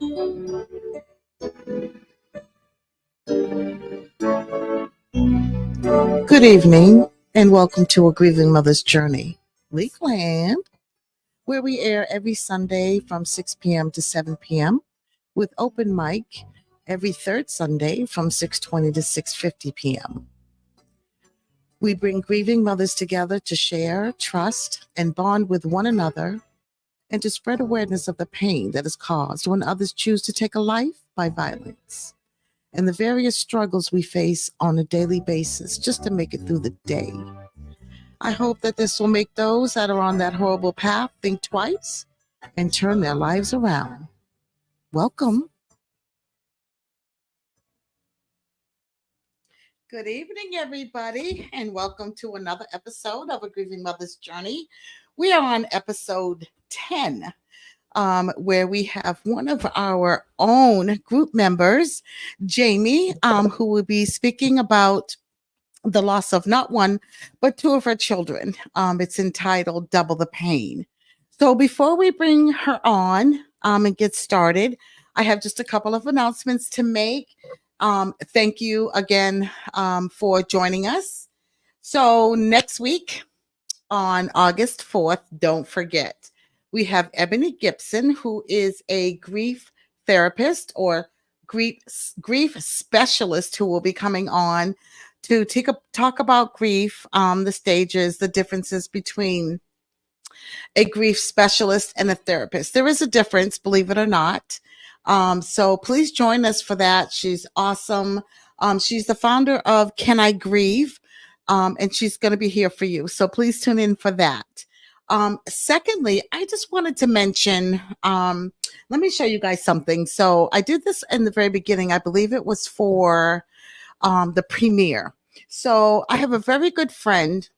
Good evening, and welcome to A Grieving Mother's Journey, Leakland, where we air every Sunday from 6 p.m. to 7 p.m. with open mic every third Sunday from 6:20 to 6:50 p.m. We bring grieving mothers together to share, trust, and bond with one another and to spread awareness of the pain that is caused when others choose to take a life by violence and the various struggles we face on a daily basis just to make it through the day. I hope that this will make those that are on that horrible path think twice and turn their lives around. Welcome. Good evening, everybody, and welcome to another episode of A Grieving Mother's Journey. We are on episode 10, where we have one of our own group members, Jaime, who will be speaking about the loss of not one, but two of her children. It's entitled Double the Pain. So before we bring her on and get started, I have just a couple of announcements to make. Thank you again for joining us. So next week on August 4th, don't forget, we have Ebony Gibson, who is a grief therapist or grief specialist who will be coming on to talk about grief, the stages, the differences between a grief specialist and a therapist. There is a difference, believe it or not. So please join us for that. She's awesome. She's the founder of Can I Grieve? And she's going to be here for you. So please tune in for that. Secondly, I just wanted to mention, let me show you guys something. So I did this in the very beginning. I believe it was for the premiere. So I have a very good friend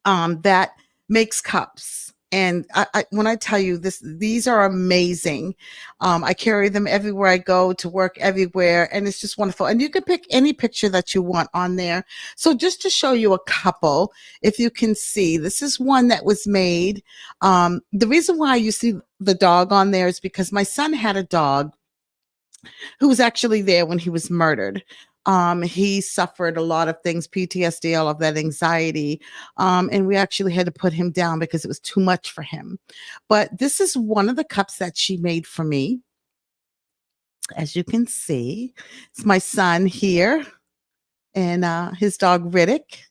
that makes cups. And when I tell you this, these are amazing. I carry them everywhere I go, to work everywhere, and it's just wonderful. And you can pick any picture that you want on there. So just to show you a couple, if you can see, this is one that was made. The reason why you see the dog on there is because my son had a dog who was actually there when he was murdered. He suffered a lot of things, PTSD, all of that anxiety. And we actually had to put him down because it was too much for him. But this is one of the cups that she made for me. As you can see, it's my son here and his dog Riddick.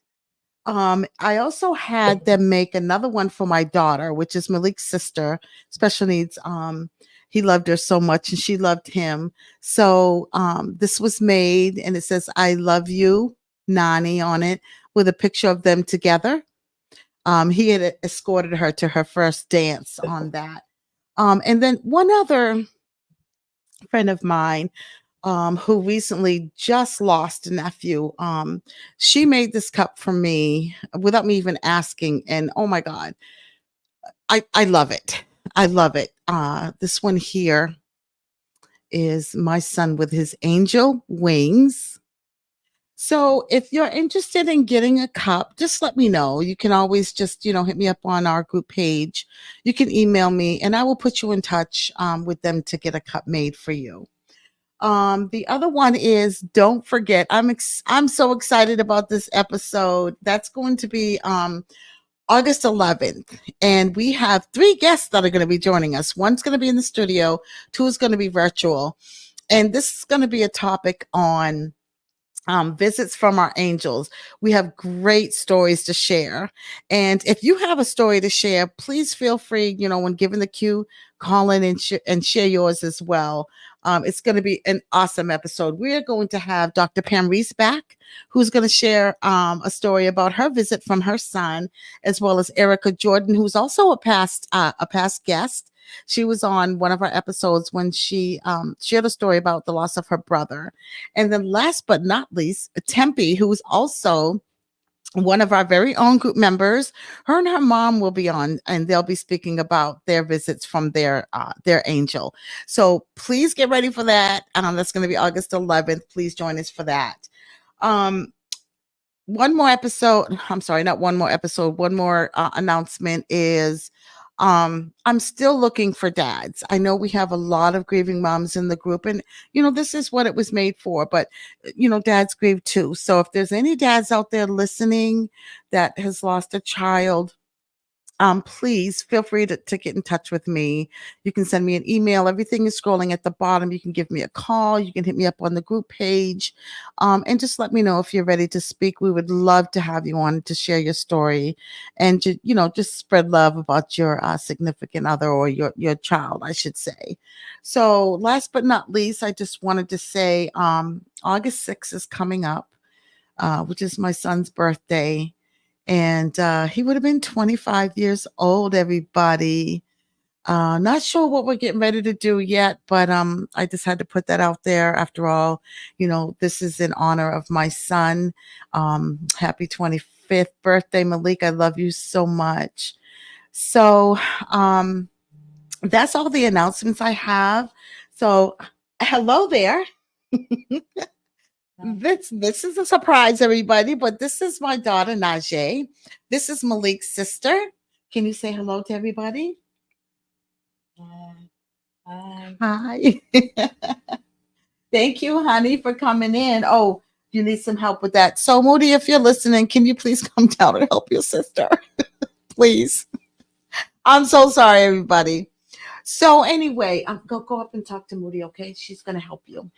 I also had them make another one for my daughter, which is Malik's sister, special needs. He loved her so much and she loved him. So this was made and it says, I love you, Nani, on it with a picture of them together. He had escorted her to her first dance on that. And then one other friend of mine who recently just lost a nephew. She made this cup for me without me even asking. And oh my God, I love it. I love it. This one here is my son with his angel wings. So if you're interested in getting a cup, just let me know. You can always just, hit me up on our group page. You can email me and I will put you in touch with them to get a cup made for you. The other one is, don't forget, I'm so excited about this episode. That's going to be August 11th, and we have 3 guests that are going to be joining us. One's going to be in the studio, 2 is going to be virtual, and this is going to be a topic on visits from our angels. We have great stories to share. And if you have a story to share, please feel free, when given the cue, call in and share yours as well. It's going to be an awesome episode. We are going to have Dr. Pam Raisbeck, who's going to share a story about her visit from her son, as well as Erica Jordan, who's also a past guest. She was on one of our episodes when she shared a story about the loss of her brother. And then last but not least, Tempe, who is also one of our very own group members. Her and her mom will be on, and they'll be speaking about their visits from their angel. So please get ready for that. That's going to be August 11th. Please join us for that. One more episode. I'm sorry, not one more episode. One more announcement is I'm still looking for dads. I know we have a lot of grieving moms in the group, and this is what it was made for, but dads grieve too. So if there's any dads out there listening that has lost a child, please feel free to get in touch with me. You can send me an email. Everything is scrolling at the bottom. You can give me a call. You can hit me up on the group page, and just let me know if you're ready to speak. We would love to have you on to share your story and to, just spread love about your significant other, or your child, I should say. So last but not least, I just wanted to say August 6th is coming up, which is my son's birthday, and he would have been 25 years old, everybody. Not sure what we're getting ready to do yet, but I just had to put that out there. After all, this is in honor of my son. Happy 25th birthday, Malik. I love you so much. So that's all the announcements I have. So hello there. This is a surprise, everybody, but this is my daughter Najee. This is Malik's sister. Can you say hello to everybody? Hi. Hi. Thank you, honey, for coming in. Oh, you need some help with that. So, Moody, if you're listening, can you please come down and help your sister? Please. I'm so sorry, everybody. So, anyway, go up and talk to Moody, okay? She's going to help you.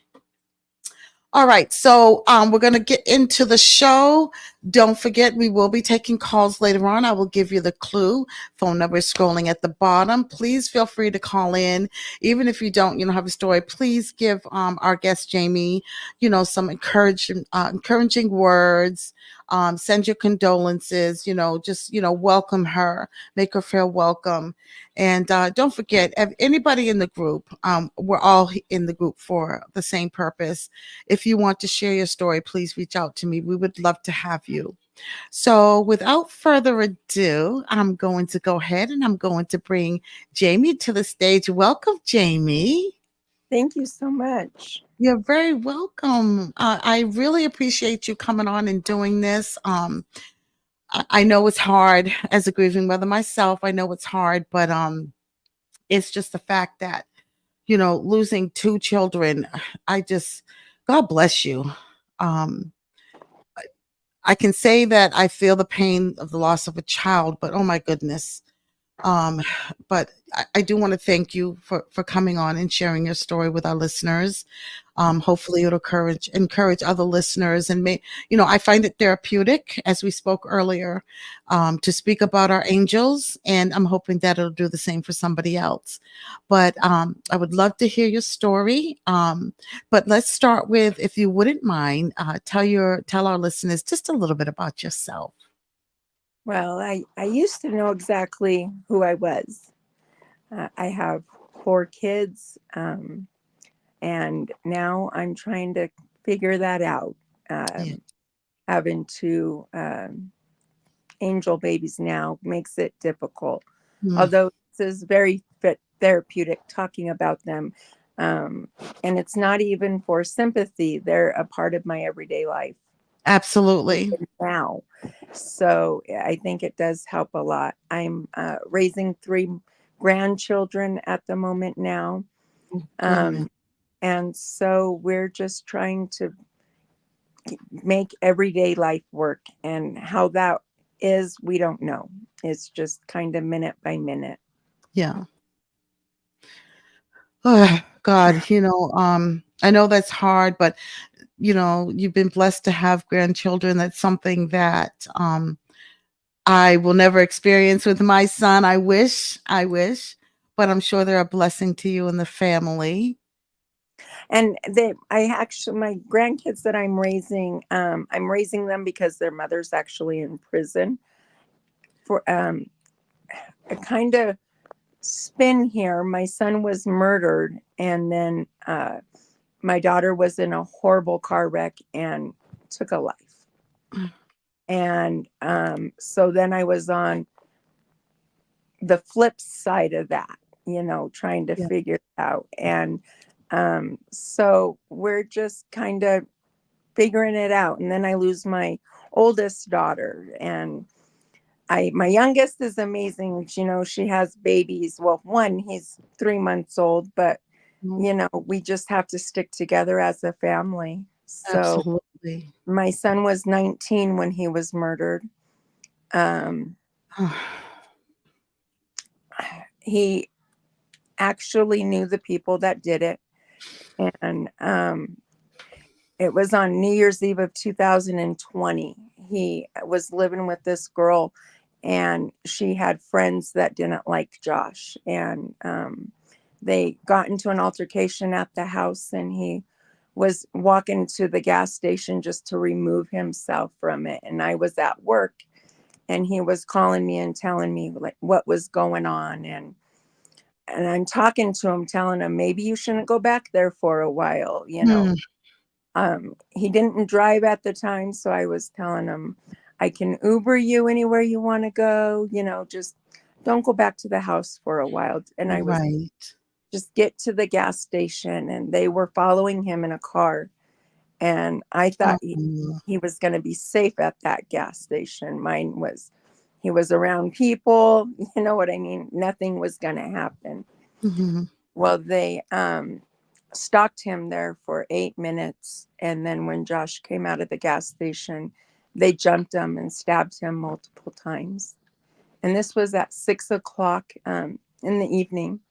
All right, so we're going to get into the show. Don't forget, we will be taking calls later on. I will give you the clue. Phone number is scrolling at the bottom. Please feel free to call in. Even if you don't, have a story, please give our guest, Jamie, some encouraging words. Send your condolences, just, welcome her, make her feel welcome. And don't forget, anybody in the group, we're all in the group for the same purpose. If you want to share your story, please reach out to me. We would love to have you. So without further ado, I'm going to go ahead and I'm going to bring Jamie to the stage. Welcome, Jamie. Thank you so much. You're very welcome. I really appreciate you coming on and doing this. I know it's hard as a grieving mother myself. I know it's hard, but it's just the fact that losing two children, I just, God bless you. Um, I can say that I feel the pain of the loss of a child, but oh my goodness. Um, but I do want to thank you for coming on and sharing your story with our listeners. Hopefully it'll encourage other listeners, and I find it therapeutic, as we spoke earlier, to speak about our angels, and I'm hoping that it'll do the same for somebody else. But I would love to hear your story. But let's start with, if you wouldn't mind, tell our listeners just a little bit about yourself. Well, I used to know exactly who I was. I have 4 kids, and now I'm trying to figure that out. Yeah. Having two angel babies now makes it difficult. Mm, Although this is very therapeutic talking about them. And it's not even for sympathy. They're a part of my everyday life absolutely. now. So I think it does help a lot. I'm raising 3 grandchildren at the moment now. Oh, goodness. Um, and so we're just trying to make everyday life work. And how that is, we don't know. It's just kind of minute by minute. Yeah. Oh, God, I know that's hard, but you've been blessed to have grandchildren. That's something that I will never experience with my son. I wish, but I'm sure they're a blessing to you and the family. And my grandkids that I'm raising them because their mother's actually in prison for a kind of spin here. My son was murdered, and then my daughter was in a horrible car wreck and took a life. And so then I was on the flip side of that, trying to Yeah. figure it out. And so we're just kind of figuring it out. And then I lose my oldest daughter, and My youngest is amazing. You know, she has babies. Well, one, he's 3 months old, but Mhm. you know, we just have to stick together as a family. So Absolutely. my son was 19 when he was murdered. Um, he actually knew the people that did it. And it was on New Year's Eve of 2020. He was living with this girl, and she had friends that didn't like Josh. And they got into an altercation at the house, and he was walking to the gas station just to remove himself from it. And I was at work, and he was calling me and telling me like what was going on. And I'm talking to him, telling him maybe you shouldn't go back there for a while, you know. Mm, He didn't drive at the time, so I was telling him, I can Uber you anywhere you want to go, you know, just don't go back to the house for a while. And I was right. just get to the gas station, and they were following him in a car. And I thought Oh, he was going to be safe at that gas station. Mine was, he was around people, you know what I mean? Nothing was going to happen. mhm. Well, they stalked him there for 8 minutes. And then when Josh came out of the gas station, they jumped him and stabbed him multiple times. And this was at 6 o'clock in the evening.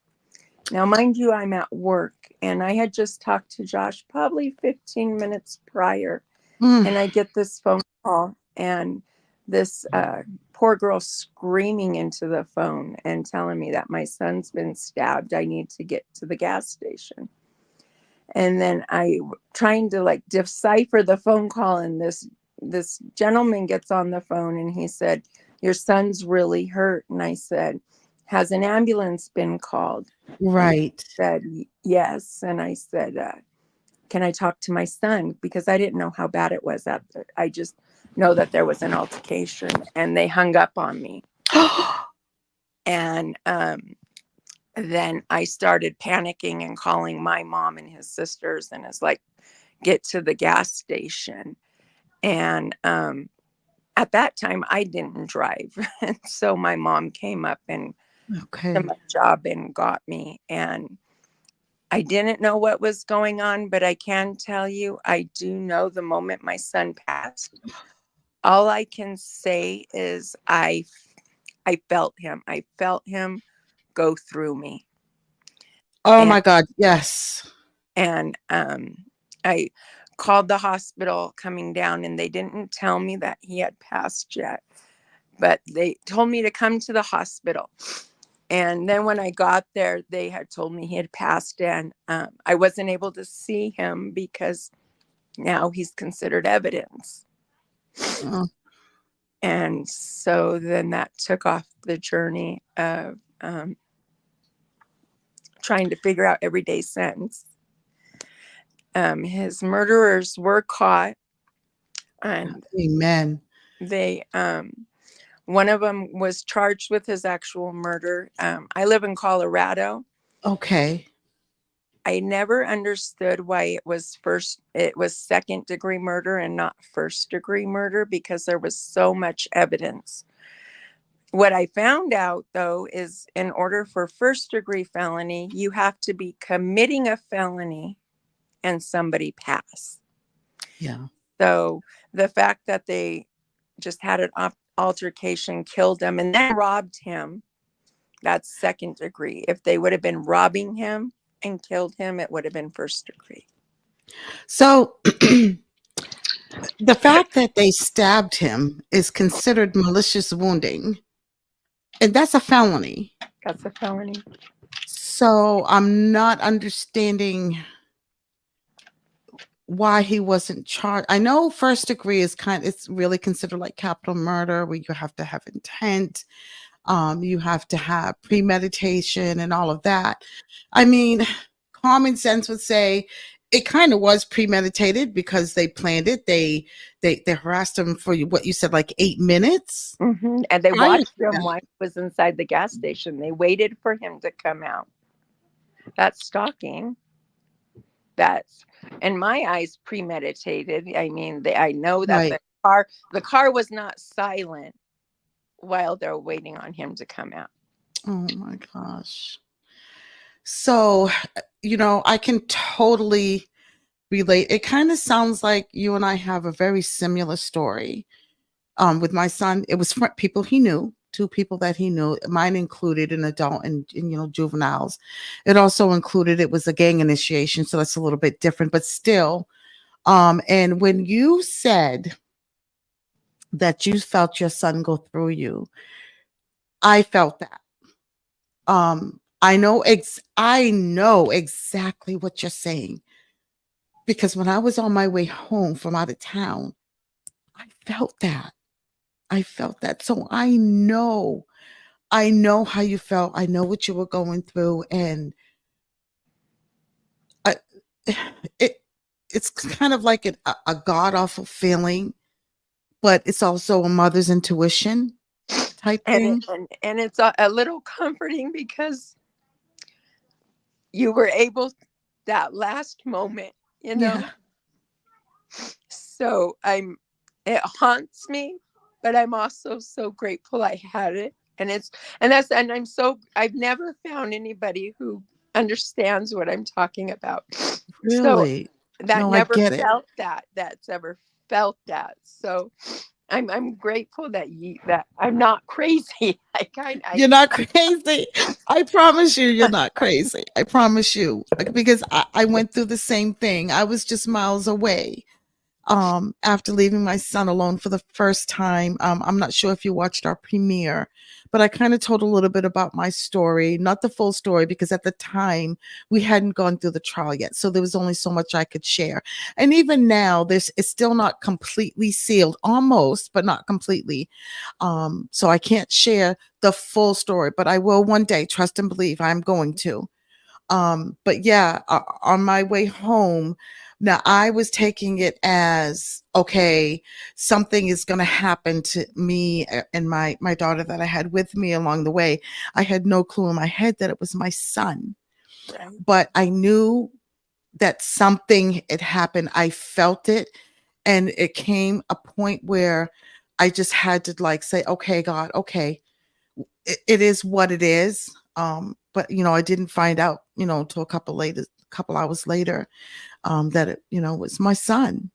Now, mind you, I'm at work, and I had just talked to Josh probably 15 minutes prior. Mm, And I get this phone call, and this poor girl screaming into the phone and telling me that my son's been stabbed. I need to get to the gas station. And then I trying to like decipher the phone call, and this gentleman gets on the phone, and he said, your son's really hurt. And I said, has an ambulance been called? And he right. said, yes. And I said, can I talk to my son? Because I didn't know how bad it was. I just know that there was an altercation, and they hung up on me. And then I started panicking and calling my mom and his sisters, and it's like, get to the gas station. And at that time, I didn't drive. And so my mom came up and did Okay. my job and got me. And I didn't know what was going on, but I can tell you, I do know the moment my son passed. All I can say is I felt him. I felt him go through me. Oh And my God. Yes. and I called the hospital coming down, and they didn't tell me that he had passed yet, but they told me to come to the hospital. And then when I got there, they had told me he had passed, and I wasn't able to see him because now he's considered evidence. Oh, And so then that took off the journey of trying to figure out everyday sentence. His murderers were caught, and amen. they one of them was charged with his actual murder. I live in Colorado. Okay. I never understood why it was second degree murder and not first degree murder, because there was so much evidence. What I found out, though, is in order for first degree felony, you have to be committing a felony and somebody pass. Yeah. So the fact that they just had an altercation, killed him, and then robbed him, that's second degree. If they would have been robbing him and killed him, it would have been first degree. So the fact that they stabbed him is considered malicious wounding, and that's a felony. That's a felony. So I'm not understanding why he wasn't charged. I know first degree is it's really considered like capital murder where you have to have intent. You have to have premeditation and all of that. I mean, common sense would say it kind of was premeditated because they planned it. They harassed him for what you said, like 8 minutes And they prior watched to him that. while he was inside the gas station. They waited for him to come out. That's stalking. That's, in my eyes, premeditated. I mean, I know that Right. the car was not silent while they're waiting on him to come out. Oh my gosh. So, I can totally relate. It kind of sounds like you and I have a very similar story. With my son, it was people he knew, two people that he knew. Mine included an adult and juveniles. It also included, it was a gang initiation, so that's a little bit different, but still. And when you said that you felt your son go through you, I felt that. I know exactly what you're saying, because when I was on my way home from out of town, I felt that. I felt that. So I know how you felt. I know what you were going through, and I, it it's kind of like a god awful feeling, but it's also a mother's intuition type And thing. and it's a little comforting because you were able, that last moment, you Yeah, know. So it haunts me, but I'm also so grateful I had it. And I've never found anybody who understands what I'm talking about. So really. that No, I never get it. felt that's ever felt that. So I'm grateful that I'm not crazy. You're not crazy. I promise you, you're not crazy. I promise you, because I went through the same thing. I was just miles away. After leaving my son alone for the first time. I'm not sure if you watched our premiere, but I kind of told a little bit about my story, not the full story, because at the time we hadn't gone through the trial yet. So there was only so much I could share. And even now, this is still not completely sealed, almost, but not completely. So I can't share the full story, but I will one day. Trust and believe I'm going to. But yeah, on my way home, now I was taking it as, okay, something is going to happen to me and my daughter that I had with me along the way. I had no clue in my head that it was my son, Right. but I knew that something had happened. I felt it, and it came a point where I just had to like say, okay, God, okay, it is what it is. But I didn't find out, until couple hours later, that it, was my son.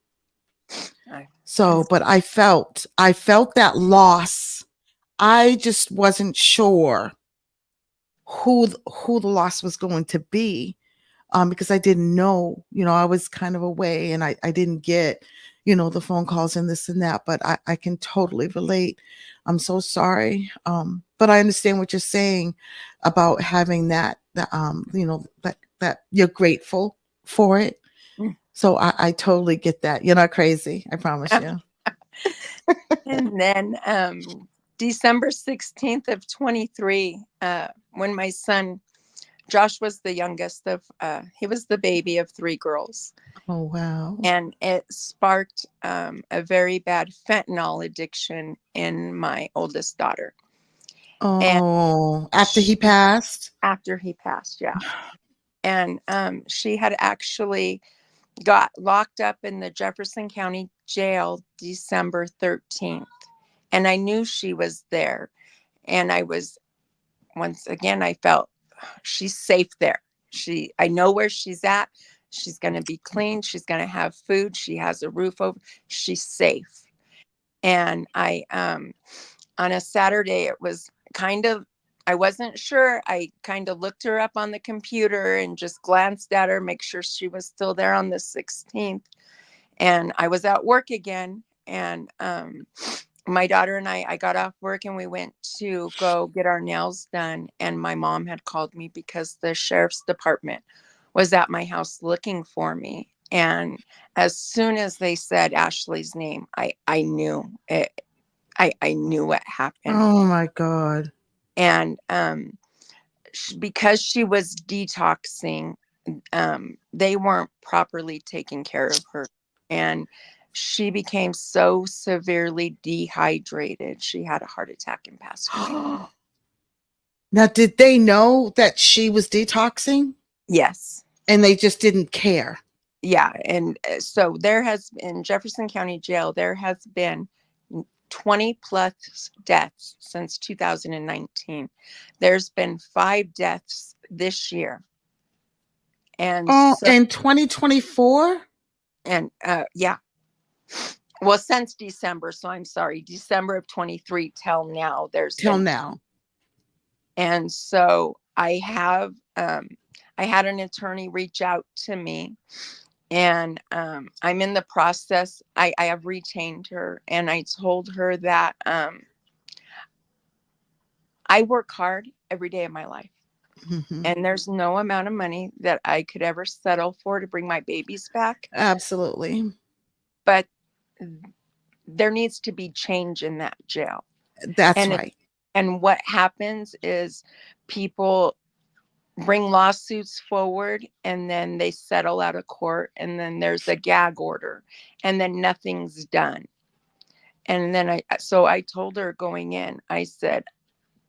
I, So, I'm but I felt that loss. I just wasn't sure who the loss was going to be, because I didn't know, I was kind of away, and I didn't get, the phone calls and this and that, but I can totally relate. I'm so sorry. But I understand what you're saying about having that you're grateful for it. So I totally get that. You're not crazy. I promise you. And then December 16th of 23, when my son Josh was the youngest he was the baby of three girls. Oh, wow. And it sparked a very bad fentanyl addiction in my oldest daughter. And Oh, after he she, passed? after he passed, yeah. And she had actually got locked up in the Jefferson County Jail December 13th. And I knew she was there. And once again, I felt she's safe there. I know where she's at. She's going to be clean. She's going to have food. She has a roof over. She's safe. And on a Saturday, it was I wasn't sure. I kind of looked her up on the computer and just glanced at her, make sure she was still there on the 16th. And I was at work again. And my daughter and I got off work and we went to go get our nails done. And my mom had called me because the sheriff's department was at my house looking for me. And as soon as they said Ashley's name, I knew it. I knew what happened. Oh my God. And because she was detoxing, they weren't properly taking care of her. And she became so severely dehydrated. She had a heart attack and passed away. Now, did they know that she was detoxing, Yes. and they just didn't care? Yeah. And so in Jefferson County Jail, there has been 20 plus deaths since 2019. There's been 5 deaths this year. And Oh, so, in 2024 and yeah, well, since December. So I'm sorry, December of 23 till now, there's till been, now. and so I had an attorney reach out to me, and I'm in the process. I have retained her, and I told her that I work hard every day of my life. Mhm. And there's no amount of money that I could ever settle for to bring my babies back. Absolutely. But there needs to be change in that jail. That's And it, right. and what happens is people bring lawsuits forward, and then they settle out of court, and then there's a gag order, and then nothing's done. And then I told her going in, I said,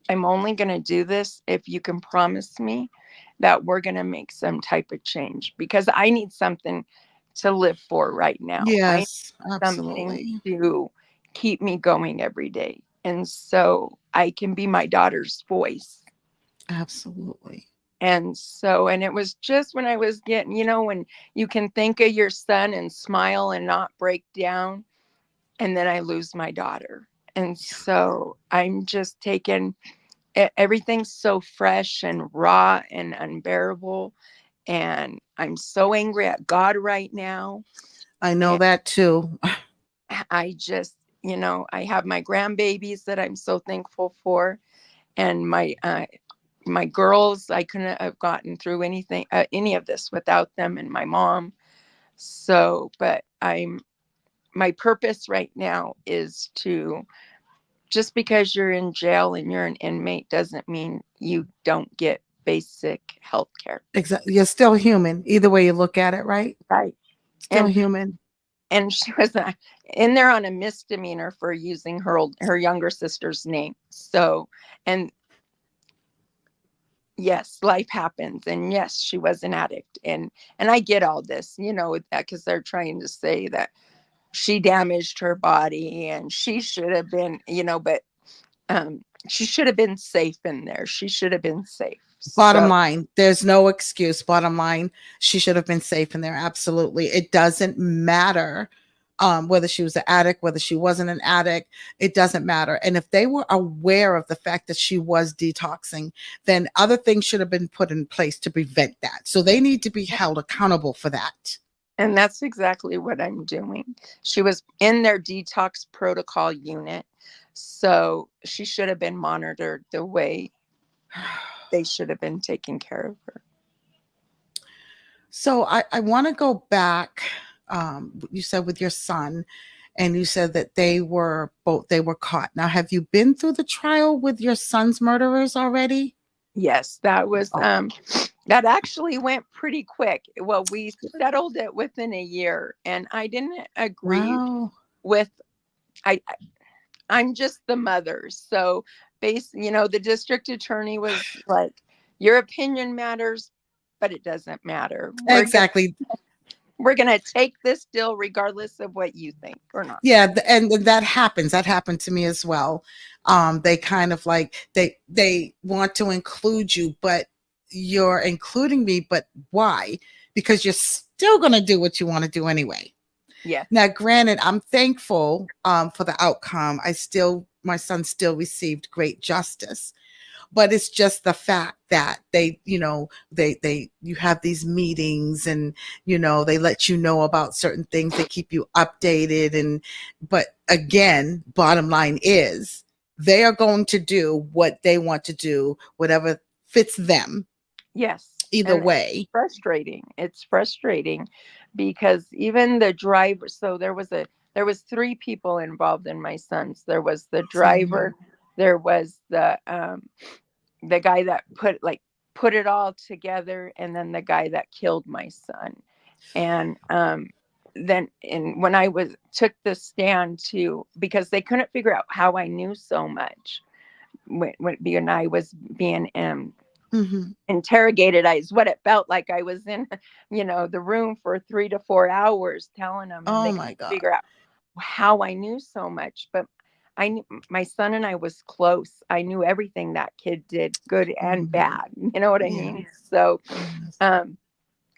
I'm only going to do this if you can promise me that we're going to make some type of change, because I need something to live for right now. I need Yes, something absolutely. to keep me going every day. And so I can be my daughter's voice. Absolutely. And it was just when I was getting, when you can think of your son and smile and not break down, and then I lose my daughter. And so I'm just taking everything's so fresh and raw and unbearable. And I'm so angry at God right now. I know And that too. I just, I have my grandbabies that I'm so thankful for. And my girls, I couldn't have gotten through any of this without them, and my mom. So, but my purpose right now is to, just because you're in jail and you're an inmate doesn't mean you don't get basic health care. Exactly. You're still human, either way you look at it, right? Right. Still And human. she was in there on a misdemeanor for using her younger sister's name. So, and yes, life happens, and yes, she was an addict, and I get all this, because they're trying to say that she damaged her body and she should have been, but she should have been safe in there. She should have been safe. Bottom So, line, there's no excuse. Bottom line, she should have been safe in there. Absolutely. It doesn't matter whether she was an addict, whether she wasn't an addict. It doesn't matter. And if they were aware of the fact that she was detoxing, then other things should have been put in place to prevent that. So they need to be held accountable for that. and that's exactly what I'm doing. She was in their detox protocol unit. So she should have been monitored the way they should have been taking care of her. So I want to go back. You said with your son, and you said that they were caught. Now, have you been through the trial with your son's murderers already? Yes, that was Oh, that actually went pretty quick. Well, we settled it within a year, and I didn't agree wow. with I I'm just the mother. So the district attorney was like, your opinion matters, but it doesn't matter. Exactly. We're gonna take this deal regardless of what you think or not. Yeah, and that happens. That happened to me as well. They kind of like they want to include you, but you're including me, but why? Because you're still going to do what you want to do anyway. Yeah. Now, granted, I'm thankful for the outcome. My son still received great justice, but it's just the fact that you have these meetings, and they let you know about certain things, they keep you updated, but again, bottom line is they are going to do what they want to do, whatever fits them, Yes. either And way. frustrating. It's frustrating because even the driver, so there was 3 people involved in my son's. There was the Mhm. driver, there was the guy that put it all together, and then the guy that killed my son. And when I was took the stand to, because they couldn't figure out how I knew so much when I was being Mhm. interrogated. Is what it felt like. I was in the room for 3 to 4 hours telling them, and Oh they my couldn't god. figure out how I knew so much. But my son and I was close. I knew everything that kid did, good and Mhm. bad. You know what I Yeah. mean? So Yes. um,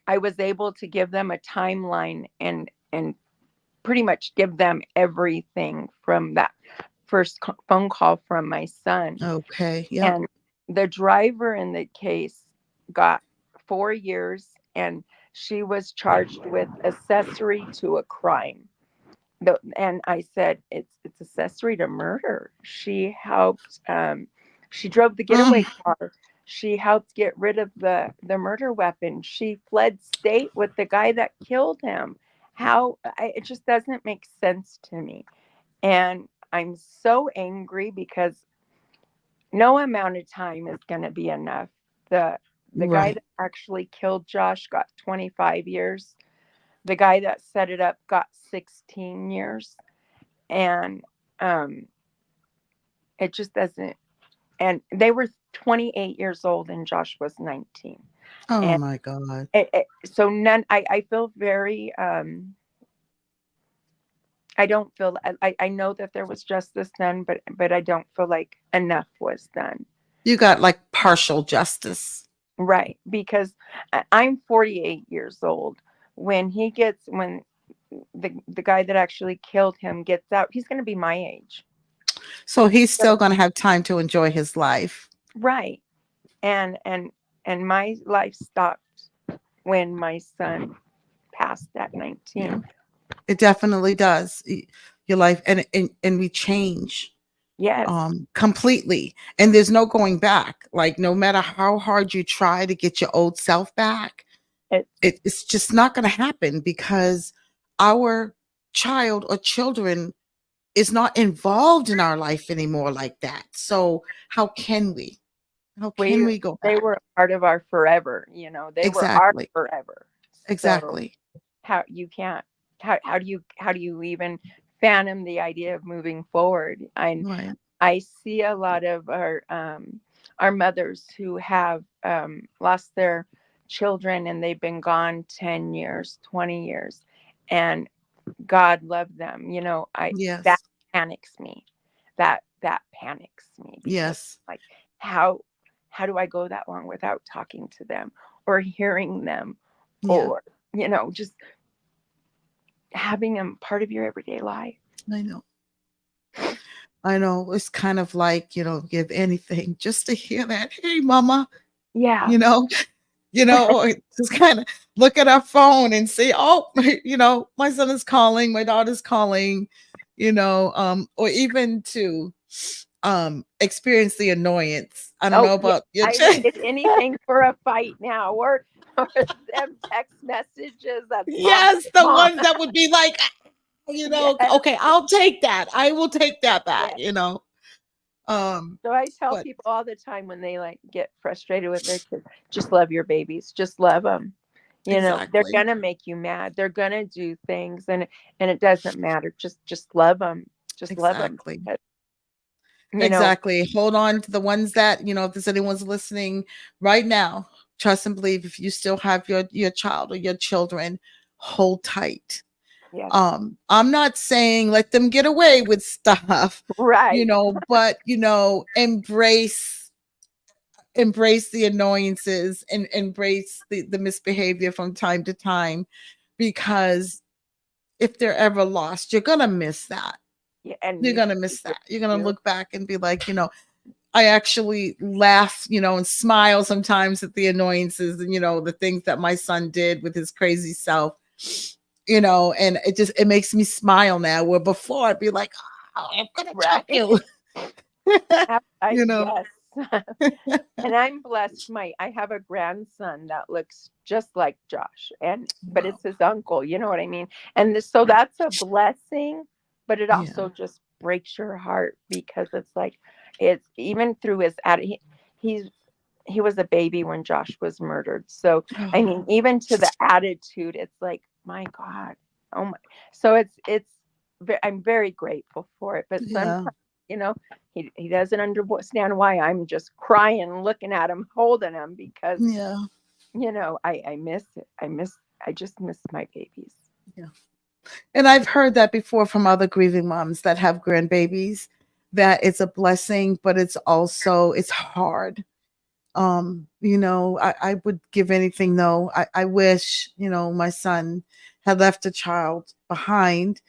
I was able to give them a timeline and pretty much give them everything from that first phone call from my son. Okay. Yep. And the driver in the case got 4 years, and she was charged with accessory to a crime. And I said, it's accessory to murder. She helped. She drove the getaway Mm, car. She helped get rid of the murder weapon. She fled state with the guy that killed him. It just doesn't make sense to me. And I'm so angry because no amount of time is going to be enough. The guy right. that actually killed Josh got 25 years. The guy that set it up got 16 years. And um it just doesn't. And they were 28 years old and Josh was 19. Oh And my God. so none. I feel very I don't feel I know that there was justice done, but I don't feel like enough was done. You got like partial justice. Right, because I'm 48 years old. When the guy that actually killed him gets out, he's going to be my age. So he's So, still going to have time to enjoy his life. right. And my life stopped when my son passed at Yeah. 19. It definitely does. Your life and we change Yes. completely. And there's no going back. Like no matter how hard you try to get your old self back, It's it's just not going to happen because our child or children is not involved in our life anymore like that. So how can we? How can we we go they back? were a part of our forever, they were our Exactly. forever. So Exactly. how you can't how do you even fathom the idea of moving forward? Right. I see a lot of our mothers who have lost their children and they've been gone 10 years, 20 years, and God love them. That Yes. panics me. That panics me because Yes. like how how do I go that long without talking to them or hearing them Yeah. or just having them part of your everyday life? I know. I know. It's kind of like, give anything just to hear that, hey mama, Yeah. you know, or just kind of look at our phone and see, oh, my son is calling, my daughter's calling, or even to experience the annoyance. I don't Oh, know yeah. about your I would get anything for a fight now, or them text messages. That's mom, yes, the mom. ones that would be like, Yes, okay, I'll take that. I will take that back, yes. Um, So I tell but people all the time when they like get frustrated with their kids, just love your babies, just love them. They're exactly. gonna make you mad. They're gonna do things, and it doesn't matter. Just love them. Just love them. Exactly. You know, Exactly. Hold on to the ones that, if there's anyone's listening right now, trust and believe if you still have your child or your children, hold tight. yes, I'm not saying let them get away with stuff, right. but embrace the annoyances and embrace the misbehavior from time to time because if they're ever lost, you're gonna miss that. Yeah, and You're you gonna miss that. You're gonna do. look back and be like, I actually laugh, and smile sometimes at the annoyances and, the things that my son did with his crazy self, and it makes me smile now. Where before I'd be like, oh, I'm gonna choke Right. you, you know. Yes. And I'm blessed. I have a grandson that looks just like Josh, but Wow. it's his uncle. You know what I mean? And so that's a blessing, but it Yeah. also just breaks your heart because it's like it's even through his attitude. He's he was a baby when Josh was murdered. So I Oh, mean, even to the attitude, it's like my God, oh my. So I'm very grateful for it. But yeah. sometimes, you know, he doesn't understand why I'm just crying, looking at him, holding him because Yeah. I miss it. I just miss my babies. Yeah. And I've heard that before from other grieving moms that have grandbabies. that it's a blessing, but it's hard. I would give anything though. I wish, my son had left a child behind.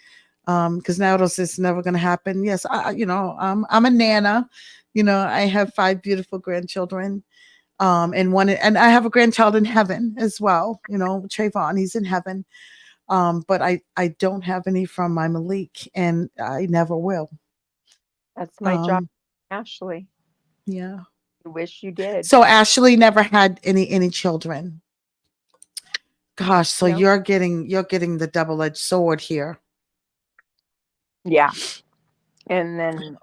Because now this is never gonna happen. Yes, I'm a nana. I have 5 beautiful grandchildren. And I have a grandchild in heaven as well. Trayvon, he's in heaven. But I don't have any from my Malik, and I never will. That's my job, Um, Ashley. yeah. I wish you did. So Ashley never had any children. Gosh, so No. you're getting the double-edged sword here. Yeah. And then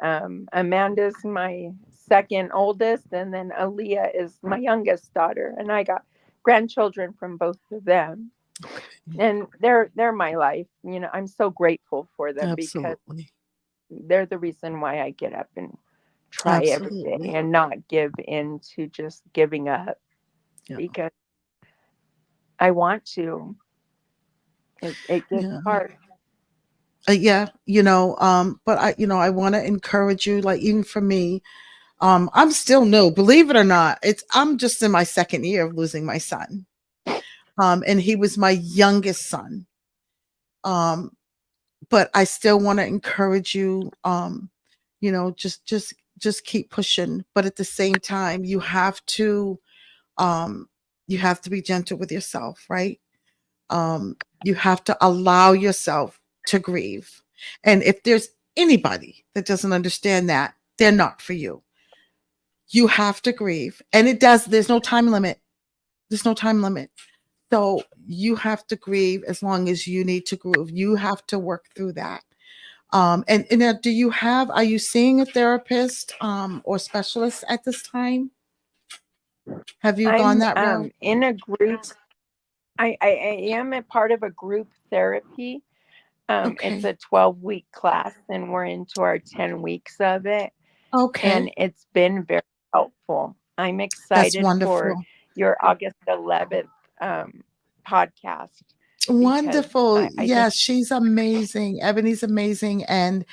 Amanda's my second oldest, and then Aaliyah is my youngest daughter, and I got grandchildren from both of them. And they're my life. I'm so grateful for them because Absolutely. they're the reason why I get up and try every day Absolutely. and not give in to just giving up, Yeah. because I want to. It gets Yeah. hard. Yeah, but I want to encourage you, like, even for me, I'm still new, believe it or not. I'm just in my second year of losing my son. And he was my youngest son. Um, but I still want to encourage you, just keep pushing. But at the same time, um, you have to be gentle with yourself, right? You have to allow yourself to grieve. And if there's anybody that doesn't understand that, they're not for you. You have to grieve. And there's no time limit. There's no time limit. So you have to grieve as long as you need to grieve. You have to work through that. And now, are you seeing a therapist or specialist at this time? Have you gone I'm that route? in a group. I am a part of a group therapy. It's Okay. a 12-week class, and we're into our 10 weeks of it. And Okay. it's been very helpful. I'm That's excited for wonderful. your August 11th podcast, because Wonderful. I think, Yes, she's amazing. Ebony's amazing. And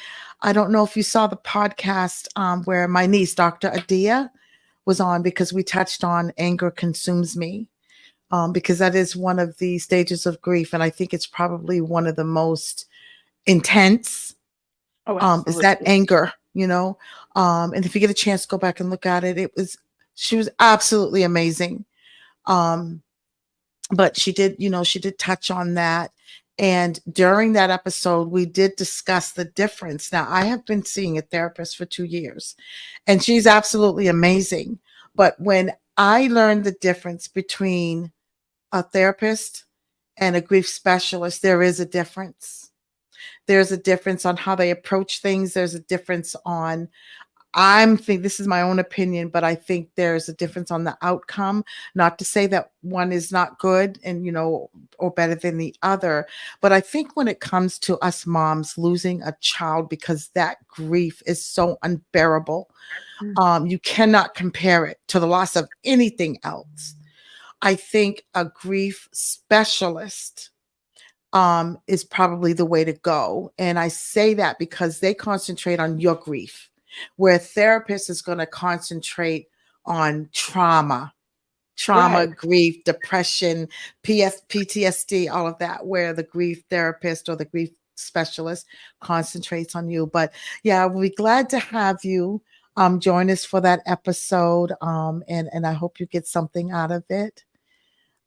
I don't know if you saw the podcast where my niece, Dr. Adia, was on, because we touched on anger consumes me, because that is one of the stages of grief. And I think it's probably one of the most intense, oh, is that absolutely. anger, and if you get a chance, go back and look at it. She was absolutely amazing. Um, but she did touch on that. And during that episode, we did discuss the difference. Now, I have been seeing a therapist for 2 years, and she's absolutely amazing. But when I learned the difference between a therapist and a grief specialist, there is a difference. There's a difference on how they approach things. There's a difference on, I'm think this is my own opinion, but I think there's a difference on the outcome. Not to say that one is not good and or better than the other, but I think when it comes to us moms losing a child, because that grief is so unbearable, Mm. you cannot compare it to the loss of anything else. I think a grief specialist is probably the way to go. And I say that because they concentrate on your grief, where a therapist is going to concentrate on trauma, Right. grief, depression, PTSD, all of that, where the grief therapist or the grief specialist concentrates on you. But yeah, we'll be glad to have you join us for that episode. And I hope you get something out of it.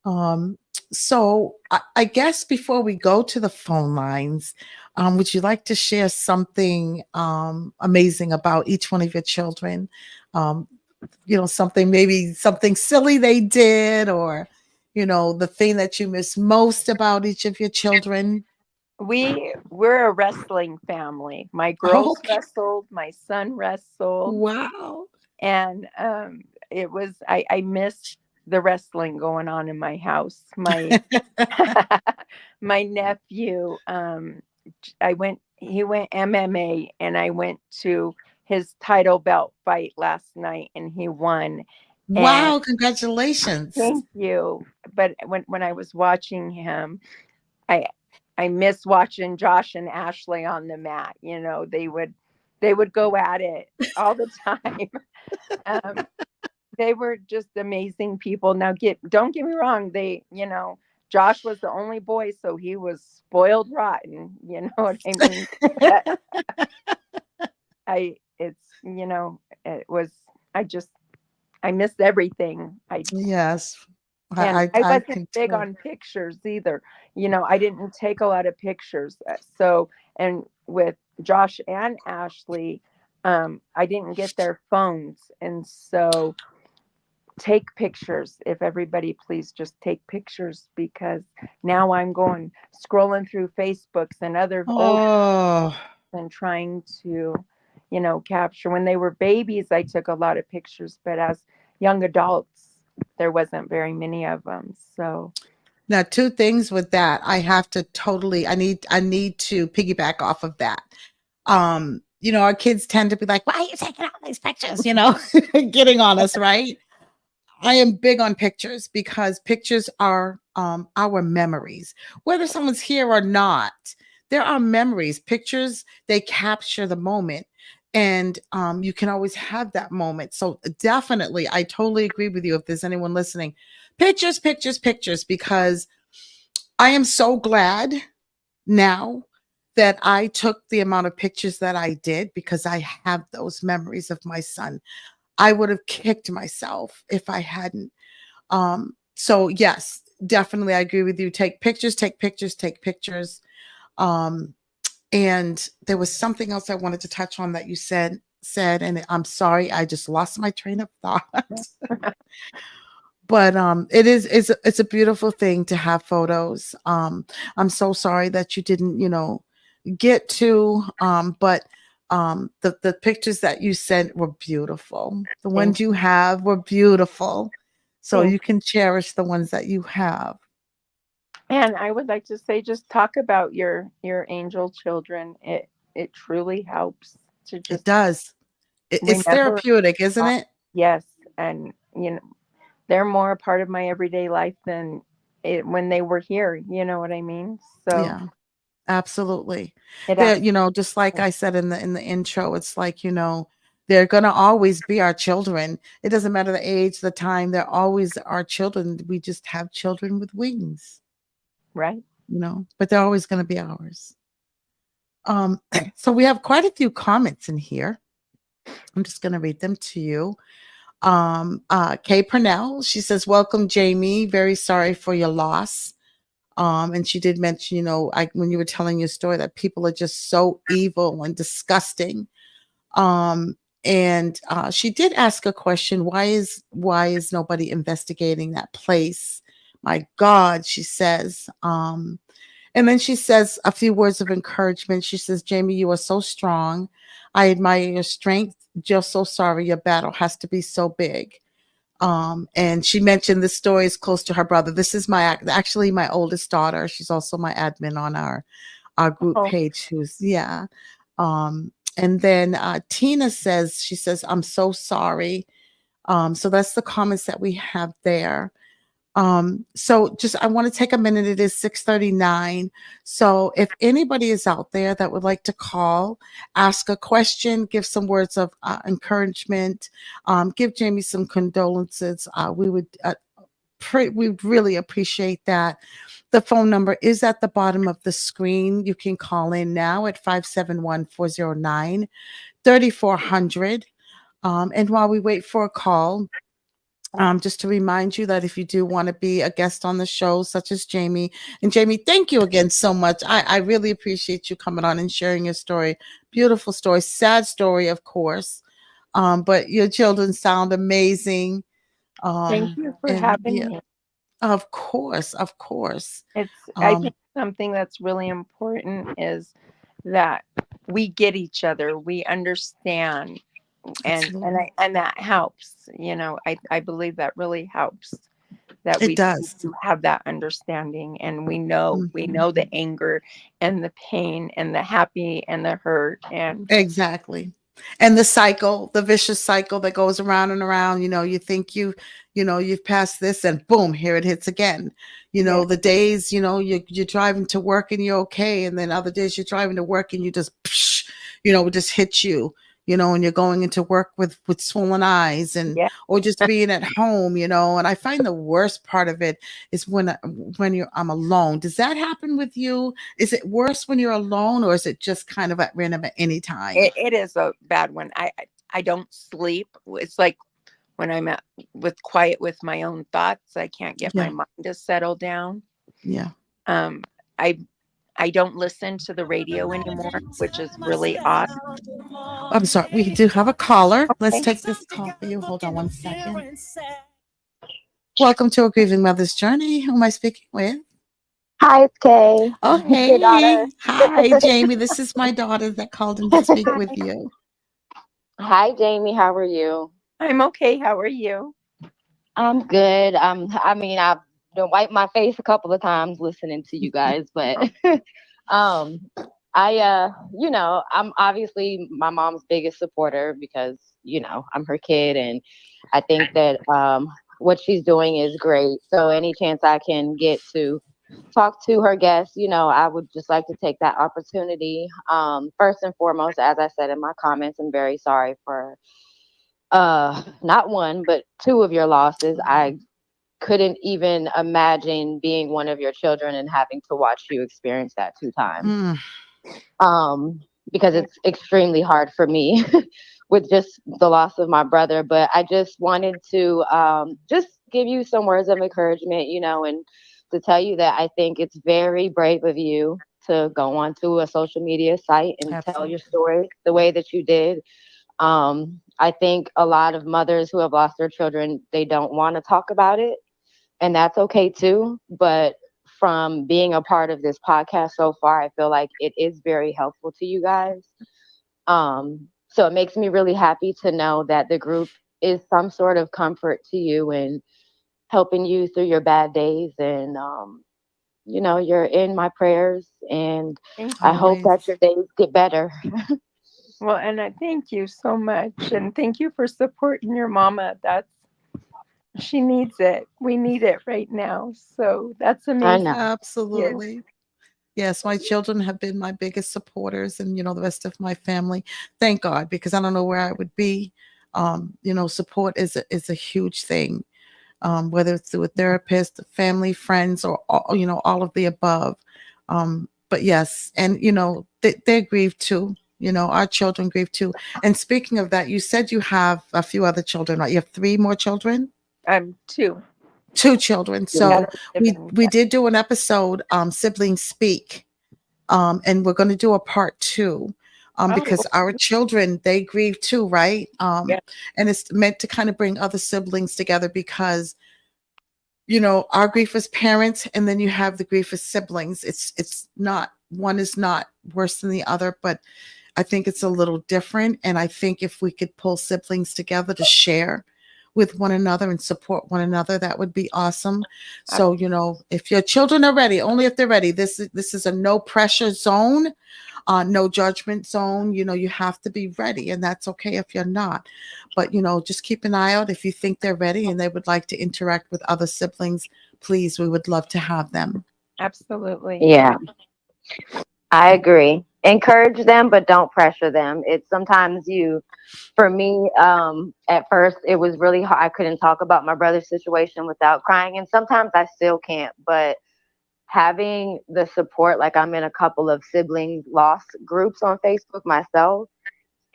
Um, so I guess before we go to the phone lines, would you like to share something amazing about each one of your children? Um, maybe something silly they did, or the thing that you miss most about each of your children. We're a wrestling family. My girls Okay. wrestled, my son wrestled, Wow. and I miss the wrestling going on in my house. My my nephew, I went he went MMA, and I went to his title belt fight last night, and he won. And Wow, congratulations. thank you. But when I was watching him, I I miss watching Josh and Ashley on the mat. They would They would go at it all the time. um, they were just amazing people. Now, don't get me wrong. Josh was the only boy, so he was spoiled rotten. You know what I mean? But it was. I just I missed everything. Yes, And I I wasn't big concur. on pictures either. I didn't take a lot of pictures. So, and with Josh and Ashley, I didn't get their phones. And so take pictures. If everybody please just take pictures, because now I'm going scrolling through Facebooks and other old Oh, and trying to, capture. When they were babies, I took a lot of pictures, but as young adults, there wasn't very many of them. So, now two things with that. I have to totally. I need to piggyback off of that. Our kids tend to be like, "Why are you taking all these pictures?" Getting on us, right? I am big on pictures because pictures are our memories. Whether someone's here or not, there are memories. Pictures, they capture the moment. And you can always have that moment. So, definitely, I totally agree with you. If there's anyone listening, pictures, pictures, pictures, because I am so glad now that I took the amount of pictures that I did because I have those memories of my son. I would have kicked myself if I hadn't. So yes, definitely I agree with you. Take pictures, take pictures, take pictures. Um, and there was something else I wanted to touch on that you said, and I'm sorry, I just lost my train of thought. But it's a beautiful thing to have photos. I'm so sorry that you didn't, get to but the pictures that you sent were beautiful. The thank, ones you have were beautiful. So thank. you can cherish the ones that you have. And I would like to say, just talk about your angel children. It truly helps to It just does. It's remember. therapeutic, isn't it? Yes, and they're more a part of my everyday life than when they were here. You know what I mean? So Yeah, absolutely. it They're, actually. just like I said in the intro, it's like, they're gonna always be our children. It doesn't matter the age, the time, they're always our children. We just have children with wings, Right. but they're always gonna be ours. So we have quite a few comments in here. I'm just gonna read them to you. Kay Purnell, she says, "Welcome, Jamie. Very sorry for your loss." And she did mention, when you were telling your story, that people are just so evil and disgusting. Um, and she did ask a question: why is nobody investigating that place? My God, she says. And then she says a few words of encouragement. She says, "Jamie, you are so strong. I admire your strength. Just so sorry your battle has to be so big." And she mentioned this story is close to her brother. This is actually my oldest daughter. She's also my admin on our group Oh, page. Yeah. And then Tina says, she says, "I'm so sorry." So that's the comments that we have there. So just I want to take a minute. It is 6:39. So if anybody is out there that would like to call, ask a question, give some words of encouragement, give Jamie some condolences, we'd really appreciate that. The phone number is at the bottom of the screen. You can call in now at 571-409-3400. And while we wait for a call, just to remind you that if you do want to be a guest on the show, such as Jamie, and Jamie, thank you again so much. I really appreciate you coming on and sharing your story. Beautiful story, sad story, of course. But your children sound amazing. thank you for And having yeah, me. of course, of course. I think Um, something that's really important is that we get each other, we understand, Absolutely. and that helps. I believe that really helps, that It we does. do have that understanding, and we know Mhm. the anger and the pain and the happy and the hurt. And Exactly. And the cycle, the vicious cycle that goes around and around, you think you've passed this and boom, here it hits again. yeah, The days, you're driving to work and you're okay. And then other days you're driving to work and you just, psh, would just hit you, and you're going into work with swollen eyes, and Yeah. or just being at home, and I find the worst part of it is when I'm alone. Does that happen with you? Is it worse when you're alone, or is it just kind of at random at any time? It is a bad one. I don't sleep. It's like when I'm with quiet with my own thoughts, I can't get my Yeah, mind to settle down. yeah. Um, I I don't listen to the radio anymore, which is really odd. I'm sorry. We do have a caller. Let's Okay. take this call for you. Hold on one second. Welcome to A Grieving Mother's Journey. Who am I speaking with? Hi, it's Kay, Oh, your hey. daughter. Hi, Jamie. This is my daughter that called in to speak with Hi. you. Hi, Jamie. How are you? I'm okay. How are you? I'm good. I mean, I've done wiped my face a couple of times listening to you guys, but um, I'm obviously my mom's biggest supporter because I'm her kid, and I think that what she's doing is great. So any chance I can get to talk to her guests, I would just like to take that opportunity. First and foremost, as I said in my comments, I'm very sorry for not one but two of your losses. I couldn't even imagine being one of your children and having to watch you experience that two times. Mm, Um, because Yeah. it's extremely hard for me with just the loss of my brother. But I just wanted to just give you some words of encouragement, and to tell you that I think it's very brave of you to go onto a social media site and tell your absolutely. story the way that you did. I think a lot of mothers who have lost their children, they don't want to talk about it, and that's okay too. But from being a part of this podcast so far, I feel like it is very helpful to you guys. So it makes me really happy to know that the group is some sort of comfort to you and helping you through your bad days. And, you're in my prayers, and Thank I you. hope Always. that your days get better. Well, and I thank you so much, and thank you for supporting your mama. She needs it. We need it right now. So that's I amazing. know. Yes, Absolutely. Yes, my children have been my biggest supporters, and the rest of my family. Thank God, because I don't know where I would be. Support is a huge thing, whether it's through a therapist, family, friends, or all of the above. But yes, and they grieve too. Our children grieve too. And speaking of that, you said you have a few other children, right? You have three more children, I'm two. two children. Yeah. So That are we living. we did do an episode, siblings speak, and we're going to do a part two. Oh, Because our children, they grieve too, right? yeah. And it's meant to kind of bring other siblings together because our grief as parents, and then you have the grief as siblings. It's not, one is not worse than the other, but I think it's a little different. And I think if we could pull siblings together to share with one another and support one another, that would be awesome. ab- So, if your children are ready, only if they're ready. This is a no pressure zone, no judgment zone. You have to be ready, and that's okay if you're not. But just keep an eye out. If you think they're ready and they would like to interact with other siblings, please, we would love to have them. Absolutely. Yeah, I agree. Encourage them, but don't pressure them. It's sometimes for me, at first, it was really hard. I couldn't talk about my brother's situation without crying, and sometimes I still can't. But having the support, like I'm in a couple of sibling loss groups on Facebook myself,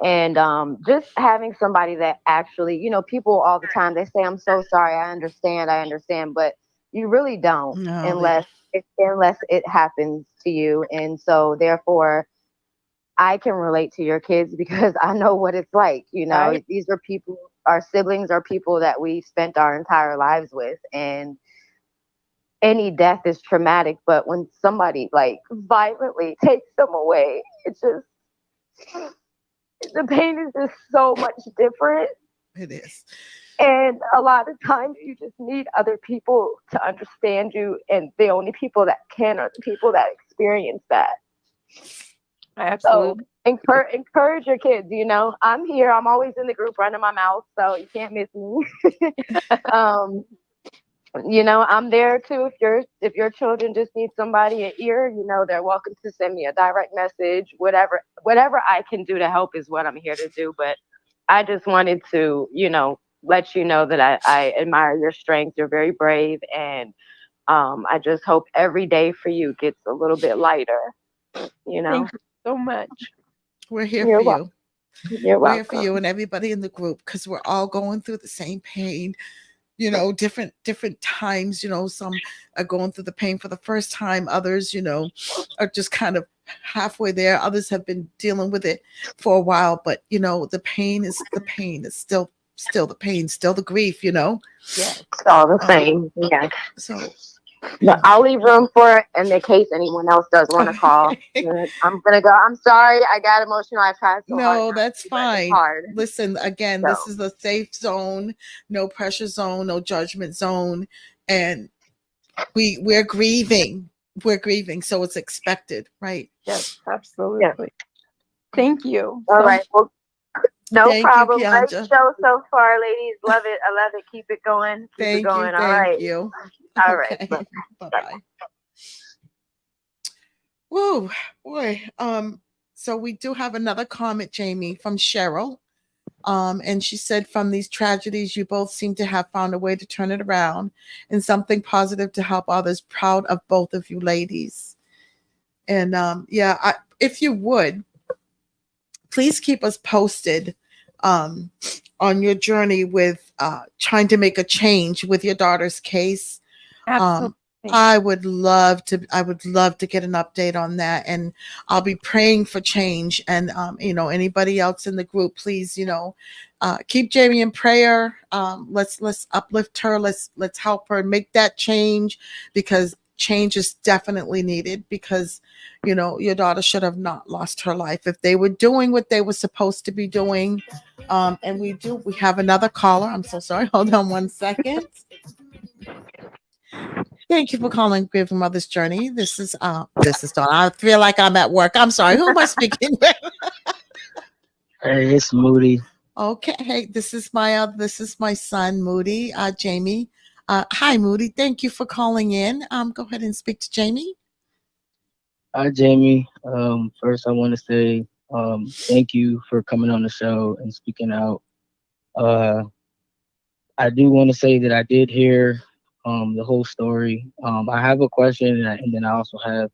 and just having somebody that actually, people all the time, they say, I'm so sorry, I understand, but you really don't No, they unless it happens to you. And so therefore I can relate to your kids because I know what it's like. Right. These are people, our siblings are people that we spent our entire lives with, and any death is traumatic, but when somebody like violently takes them away, it's just, the pain is just so much different. it is. And a lot of times you just need other people to understand you. And the only people that can are the people that experience that. So Absolutely. encourage your kids. I'm here. I'm always in the group running my mouth. So you can't miss me. um, I'm there too. If your children just need somebody an ear, they're welcome to send me a direct message. Whatever I can do to help is what I'm here to do. But I just wanted to, let you know that I admire your strength. You're very brave, and I just hope every day for you gets a little bit lighter. You know, Thank you so much. We're here for you're welcome. you. You're We're here for welcome. you and everybody in the group because we're all going through the same pain. Different times. Some are going through the pain for the first time. Others, are just kind of halfway there. Others have been dealing with it for a while, but the pain is the pain. It's still the pain, still the grief. Yes. It's all the Um, same. Yeah. so But I'll leave room for it in the case anyone else does want to call. okay. I'm gonna go. I'm sorry. I got emotional. I tried so hard No, not that's to, but it's fine. hard. Listen, again, So this is a safe zone, no pressure zone, no judgment zone, and we're grieving. We're grieving, so it's expected, right? Yes, yeah. absolutely. Thank you All so much. right. Well, no Thank you, problem. Great Kianja. show so far, ladies. Love it. I love it. Keep it going. Keep it Thank you, going. All thank right. you. All right. Okay, Bye. bye bye. Whoa, boy. So we do have another comment, Jamie, from Cheryl. And she said, from these tragedies, you both seem to have found a way to turn it around and something positive to help others. Proud of both of you ladies. And if you would, please keep us posted on your journey with trying to make a change with your daughter's case. Absolutely. um, I would love to get an update on that, and I'll be praying for change. And anybody else in the group, please, keep Jamie in prayer. Let's uplift her. Let's help her make that change, because change is definitely needed. Because your daughter should have not lost her life if they were doing what they were supposed to be doing. And we have another caller. I'm so sorry. Hold on one second. Thank you for calling Grieving Mother's Journey. This is Dawn. I feel like I'm at work. I'm sorry. Who am I speaking with? Hey, it's Moody. Okay. Hey, this is my son, Moody. Jamie. Hi, Moody. Thank you for calling in. Go ahead and speak to Jamie. Hi, Jamie. First, I want to say thank you for coming on the show and speaking out. Uh, I do want to say that I did hear the whole story. I have a question, and then I also have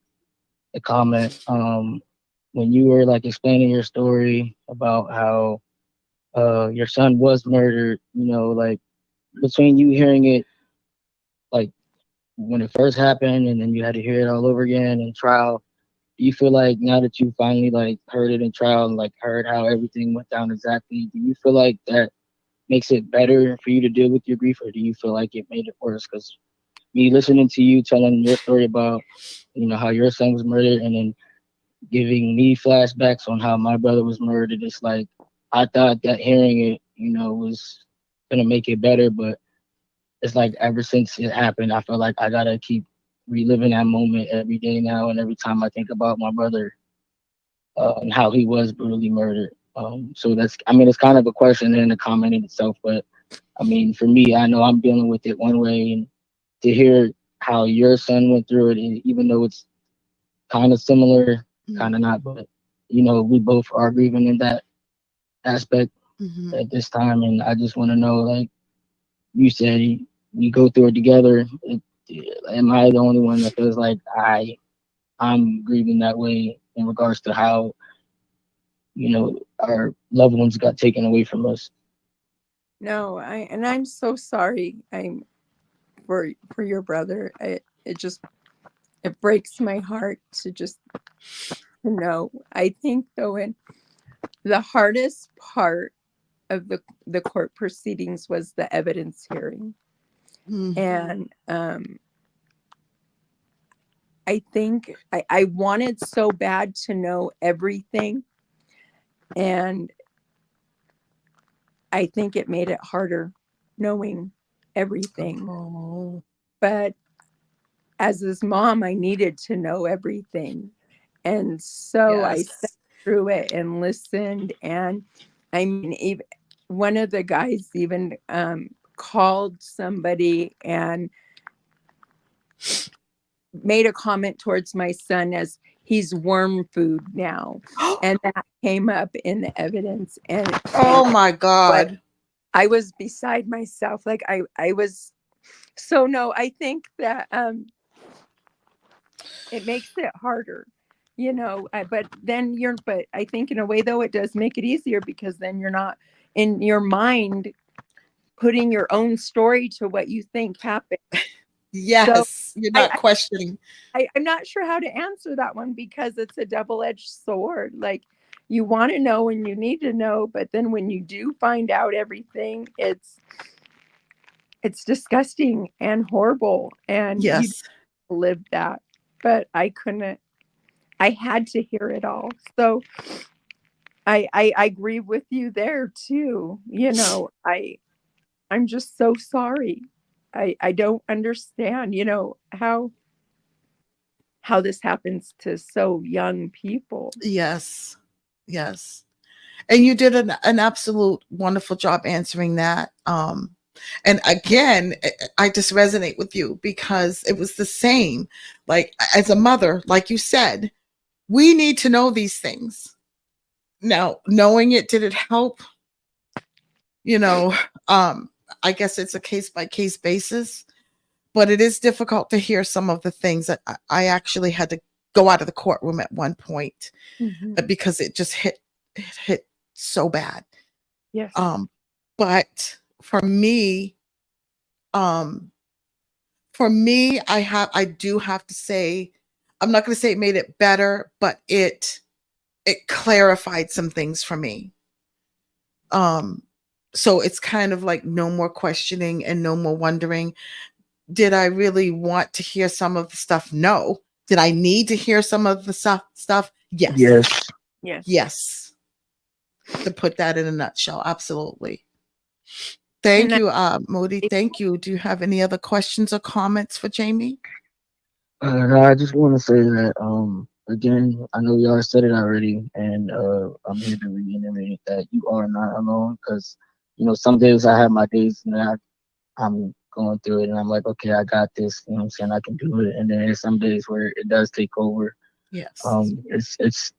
a comment. When you were like explaining your story about how your son was murdered, like between you hearing it like when it first happened, and then you had to hear it all over again in trial. Do you feel like now that you finally like heard it in trial and like heard how everything went down exactly, do you feel like that makes it better for you to deal with your grief, or do you feel like it made it worse? Because me listening to you telling your story about how your son was murdered, and then giving me flashbacks on how my brother was murdered, it's like I thought that hearing it was gonna make it better, but it's like ever since it happened, I feel like I gotta keep reliving that moment every day now, and every time I think about my brother and how he was brutally murdered. So I mean, it's kind of a question and a comment in itself, but I mean, for me, I know I'm dealing with it one way, and to hear how your son went through it, and even though it's kind of similar, kind of not, but we both are grieving in that aspect Mm-hmm. at this time, and I just want to know, like you said, we go through it together. Am I the only one that feels like I'm grieving that way in regards to how our loved ones got taken away from us? No, I'm so sorry. I'm for your brother. It breaks my heart to just to know. I think though, and the hardest part of the court proceedings was the evidence hearing. Mm-hmm. And I think I wanted so bad to know everything, and I think it made it harder knowing everything. Oh, But as his mom, I needed to know everything. And so I yes. sat through it and listened. And I mean, one of the guys even called somebody and made a comment towards my son as he's worm food now, and that came up in the evidence. And Oh my what God. I was beside myself. Like I was. So no, I think that it makes it harder, but I think in a way though it does make it easier, because then you're not in your mind putting your own story to what you think happened. So Yes. You're not I, questioning. I'm not sure how to answer that one, because it's a double-edged sword. Like, you want to know and you need to know, but then when you do find out everything, it's disgusting and horrible, and you Yes. live that. But I couldn't. I had to hear it all. So I agree with you there too. I'm just so sorry. I don't understand, how this happens to so young people. Yes. Yes. And you did an absolute wonderful job answering that. And again, I just resonate with you because it was the same. Like, as a mother, like you said, we need to know these things. Now, knowing it, did it help? You know, I guess it's a case by case basis, but it is difficult to hear some of the things that I actually had to go out of the courtroom at one point Mhm. because it just hit so bad. Yes. But um, for me, I do have to say, I'm not going to say it made it better, but it clarified some things for me. Um, so it's kind of like no more questioning and no more wondering. Did I really want to hear some of the stuff? No. Did I need to hear some of the stuff? Yes. Yes. Yes. Yes. To put that in a nutshell, absolutely. And Thank you, Modi. Thank you. Do you have any other questions or comments for Jamie? No, I just want to say that again, I know y'all said it already, and I'm here to reiterate that you are not alone. Because some days I have my days and I'm going through it, and I'm like, okay, I got this. You know what I'm saying? I can do it. And then there's some days where it does take over. Yes. It's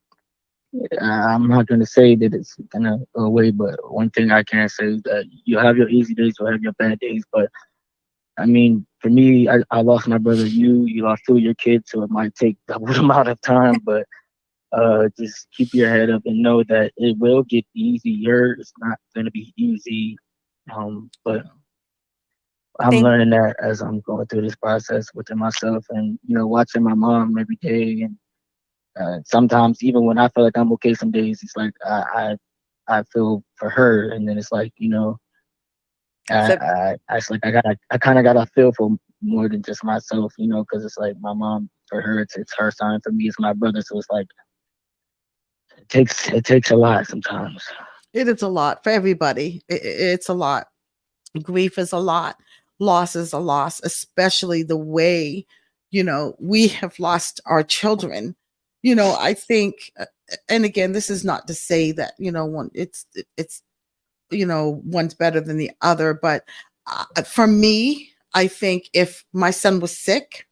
I'm not gonna say that it's gonna go away, but one thing I can say is that you have your easy days, you'll have your bad days. But I mean, for me, I lost my brother. You lost two of your kids, so it might take double the amount of time. But just keep your head up and know that it will get easier. It's not gonna be easy, but I'm thank learning that as I'm going through this process within myself, and watching my mom every day. And sometimes even when I feel like I'm okay, some days it's like I feel for her, and then it's like so it's like I kind of gotta feel for more than just myself, because it's like my mom, for her it's her sign, for me it's my brother, so it's like it takes a lot sometimes. It is a lot for everybody. It's a lot. Grief is a lot. Loss is a loss, especially the way, we have lost our children. I think, and again, this is not to say that, it's, one's better than the other, but for me, I think if my son was sick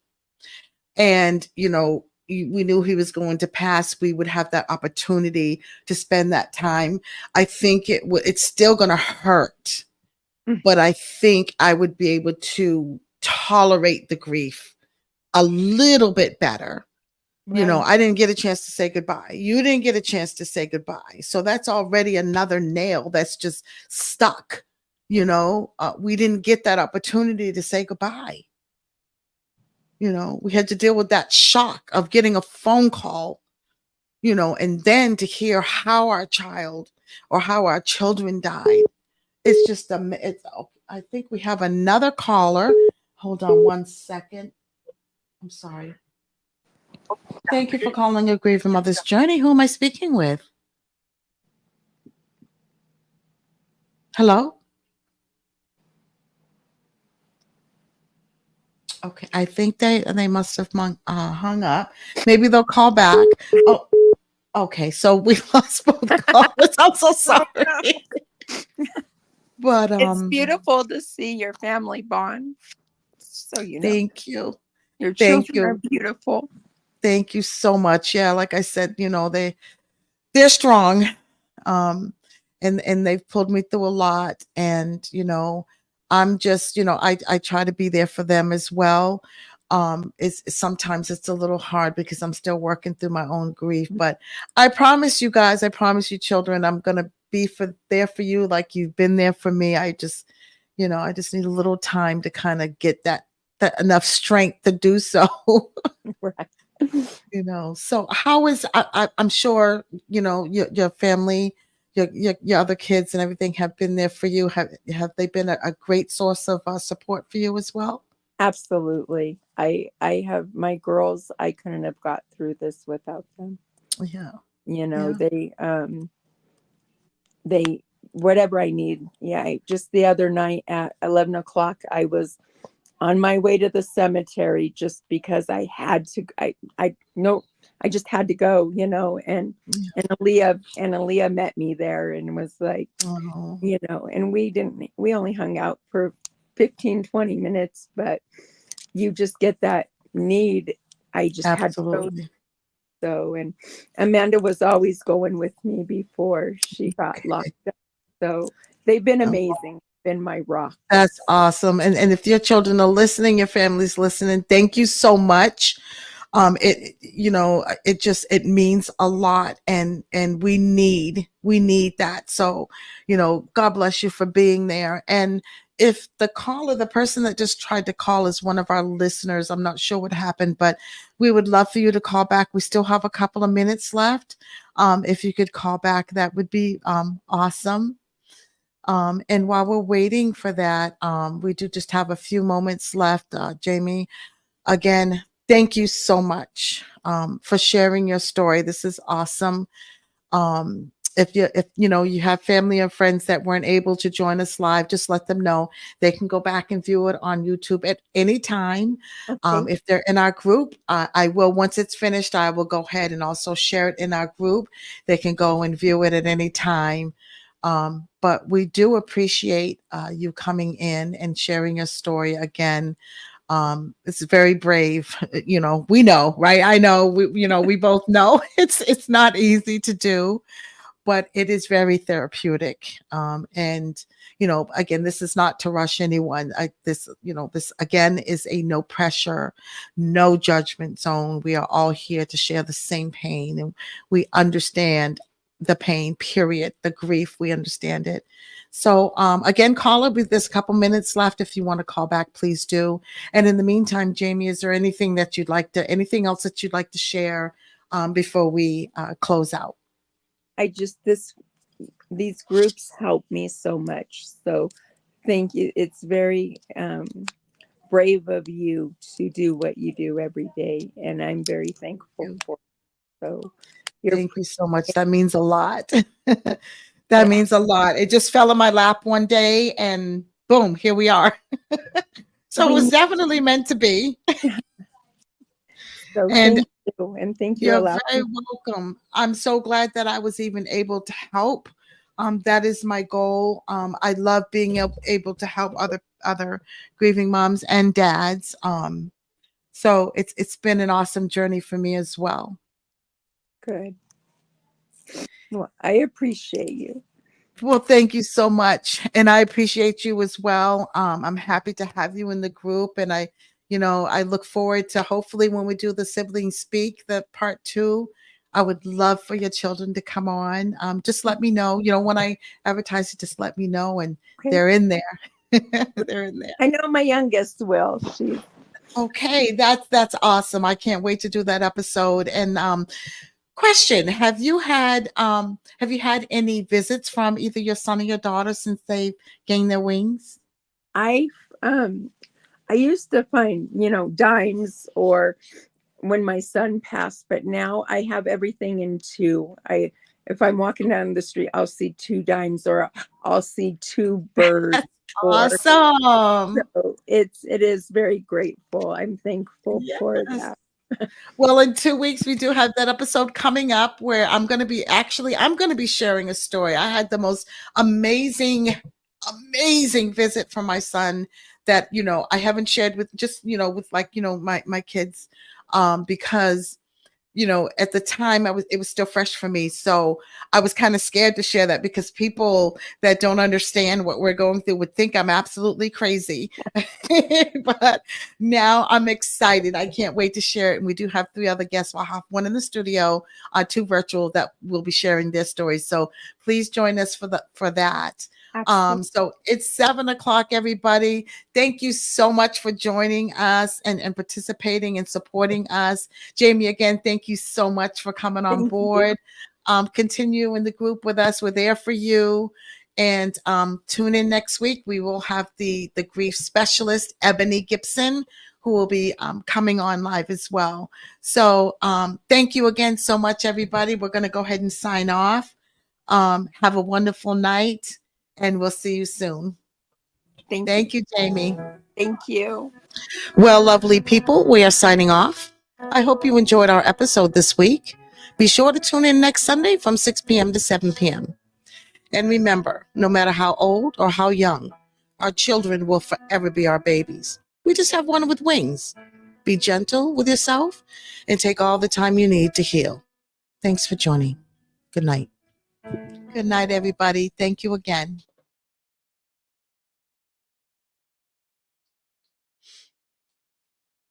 and, we knew he was going to pass, we would have that opportunity to spend that time. I think it's still going to hurt, mm, but I think I would be able to tolerate the grief a little bit better. right. I didn't get a chance to say goodbye. You didn't get a chance to say goodbye. So that's already another nail that's just stuck. We didn't get that opportunity to say goodbye. We had to deal with that shock of getting a phone call, and then to hear how our child or how our children died. It's just I think we have another caller. Hold on one second. I'm sorry. Thank you for calling A Grieving Mother's Journey. Who am I speaking with? Hello? Okay, I think they must have hung up. Maybe they'll call back. Oh, okay. So we lost both callers. I'm so Oh, sorry. no. But It's beautiful to see your family bond. So thank you. Your Thank children are you. beautiful. Thank you so much. Yeah, like I said, they're strong. Um, and they've pulled me through a lot. And, I'm just, I try to be there for them as well. It's sometimes it's a little hard because I'm still working through my own grief, but I promise you guys, I promise you children, I'm gonna be there for you like you've been there for me. I just need a little time to kind of get that enough strength to do so. Right. So how is I'm sure your family, your other kids and everything have been there for you. Have they been a great source of support for you as well? Absolutely. I have my girls, I couldn't have got through this without them. Yeah, You know, yeah. they whatever I need. Yeah, just the other night at 11 o'clock, I was on my way to the cemetery just because I had to. I no, I just had to go. Yeah. And Aaliyah met me there and was like, Oh, and we only hung out for 15-20 minutes, but you just get that need. I just had to go. absolutely. So, and Amanda was always going with me before she got locked Okay. up. So they've been Oh, amazing, been my rock. that's awesome. And if your children are listening, your family's listening, thank you so much. It means a lot, and we need that. So, God bless you for being there. And if the person that just tried to call is one of our listeners, I'm not sure what happened, but we would love for you to call back. We still have a couple of minutes left. If you could call back, that would be awesome. And while we're waiting for that, we do just have a few moments left. Jamie, again, thank you so much for sharing your story. This is awesome. If you have family or friends that weren't able to join us live, just let them know they can go back and view it on YouTube at any time. Okay. If they're in our group, I will, once it's finished, I will go ahead and also share it in our group. They can go and view it at any time. But we do appreciate you coming in and sharing your story again. It's very brave. We know, right? I know, we both know it's not easy to do, but it is very therapeutic. And again, this is not to rush anyone. This again is a no pressure, no judgment zone. We are all here to share the same pain, and we understand the pain, period, the grief. We understand it. So again, caller, there's a couple minutes left. If you want to call back, please do. And in the meantime, Jamie, is there anything else that you'd like to share before we close out? These groups help me so much. So thank you. It's very brave of you to do what you do every day. And I'm very thankful for it. So you're, Thank you so much. That means a lot. That yeah. means a lot. It just fell in my lap one day and boom, here we are. So it I was know. definitely meant to be. So And thank you. And thank you, you're allowing very me. welcome. I'm so glad that I was even able to help. That is my goal. I love being able to help other grieving moms and dads. So it's been an awesome journey for me as well. Good. Well, I appreciate you. Well, thank you so much. And I appreciate you as well. I'm happy to have you in the group. And I look forward to, hopefully, when we do the Siblings Speak, the part 2, I would love for your children to come on. Just let me know, when I advertise it, just let me know. And Okay. they're in there. They're in there. I know my youngest will. Okay. That's awesome. I can't wait to do that episode. And, question: Have you had any visits from either your son or your daughter since they've gained their wings? I um I used to find, dimes or when my son passed, but now I have everything in two. If I'm walking down the street, I'll see two dimes or I'll see two birds. That's Or awesome. so it is very grateful. I'm thankful for Yes. that. Well, in 2 weeks, we do have that episode coming up where I'm going to be sharing a story. I had the most amazing visit from my son that, I haven't shared with just, with like, my kids, because at the time it was still fresh for me. So I was kind of scared to share that because people that don't understand what we're going through would think I'm absolutely crazy. But now I'm excited. I can't wait to share it. And we do have 3 other guests. I'll have one in the studio, 2 virtual that will be sharing their stories. So please join us for that. Absolutely. So it's 7:00, everybody. Thank you so much for joining us and participating and supporting us. Jamie, again, thank you so much for coming on Thank you. board. Continue in the group with us. We're there for you. And tune in next week. We will have the grief specialist, Ebony Gibson, who will be coming on live as well. So thank you again so much, everybody. We're going to go ahead and sign off. Have a wonderful night, and we'll see you soon. Thank you, Jamie. Thank you. Well, lovely people, we are signing off. I hope you enjoyed our episode this week. Be sure to tune in next Sunday from 6 p.m. to 7 p.m. And remember, no matter how old or how young, our children will forever be our babies. We just have one with wings. Be gentle with yourself and take all the time you need to heal. Thanks for joining. Good night. Good night, everybody. Thank you again.